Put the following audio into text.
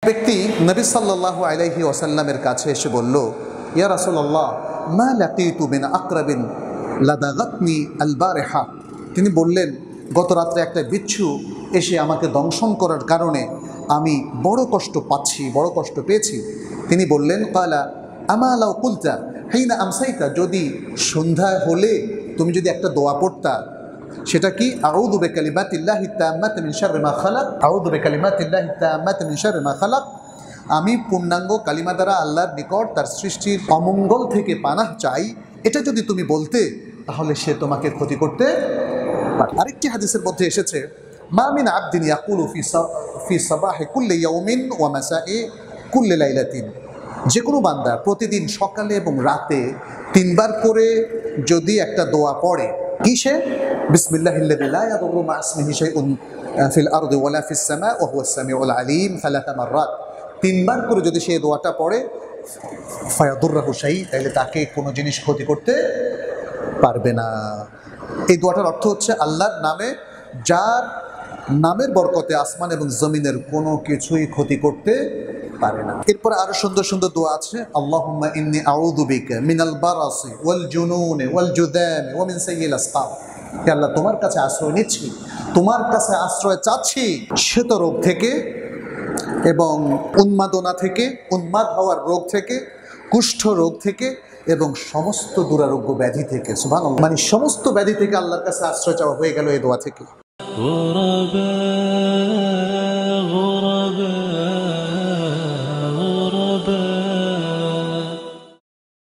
ব্যক্তি নবী সাল্লাল্লাহু আলাইহি ওয়াসাল্লামের কাছে এসে বলল, ইয়া রাসূলুল্লাহ, মা লাকিতু মিন আকরাবিন লাদাগাতনি আল বারিহা। তিনি বললেন, গত রাত্রে একটা বিচ্ছু এসে আমাকে দংশন করার কারণে আমি বড় কষ্ট পাচ্ছি, বড় কষ্ট পেয়েছি। তিনি বললেন, ক্বালা আমা লাউ কুলতা হিনা আমসাইতা, যদি সন্ধ্যা হলে তুমি যদি একটা দোয়া পড়তা, সেটা কি? আউযু বিকালিমাতিল্লাহি তাম্মাতি মিন শাররি মা খালাক, আউযু বিকালিমাতিল্লাহি তাম্মাতি মিন শাররি মা খালাক। আমি পূর্ণাঙ্গ কালিমা দ্বারা আল্লাহর নিকট তার সৃষ্টির অমঙ্গল থেকে পানাহ চাই, এটা যদি তুমি বলতে, তাহলে সে তোমাকে ক্ষতি করতে পারে। আরেকটি হাদিসের মধ্যে এসেছে, মা মিন আবদিন ইয়াকুলু ফি সাবাহি কুল্লি ইয়াউমিন ওয়া মাসাই কুল্লি লাইলাতিন, যে কোনো বান্দা প্রতিদিন সকালে এবং রাতে 3 বার করে যদি একটা দোয়া পড়ে, কিসে? বিসমিল্লাহিল্লাযী লা ইয়াদুররু মা ইসমিহি শাইউন ফিল আরদি ওয়ালা ফিস সামা ওয়া হুয়াস সামিউল আলিম 3 মাররাত, 3 বার করে যদি সে দোয়াটা পড়ে, ফায়াদুররুহু শাই, তাহলে তাকে কোনো জিনিস ক্ষতি করতে পারবে না। এই দোয়াটার অর্থ হচ্ছে আল্লাহর নামে, যার নামের বরকতে আসমান এবং জমিনের কোনো কিছুই ক্ষতি করতে পারে না। এরপরে আরো সুন্দর সুন্দর দোয়া আছে, আল্লাহুম্মা ইন্নী আউযু বিকা মিনাল বারাসি ওয়াল জুনুনি ওয়াল জুদামি ওয়া মিন সাইয়্যিল আসকাম। হে আল্লাহ, তোমার কাছে আশ্রয় নিচ্ছি, তোমার কাছে আশ্রয় চাচ্ছি শ্বেত রোগ থেকে এবং উন্মাদনা থেকে, উন্মাদ হওয়ার রোগ থেকে, কুষ্ঠ রোগ থেকে এবং সমস্ত দুরারোগ্য ব্যাধি থেকে। সুবহানাল্লাহ, মানে সমস্ত ব্যাধি থেকে আল্লাহর কাছে আশ্রয় চাওয়া হয়ে গেল এই দোয়া থেকে।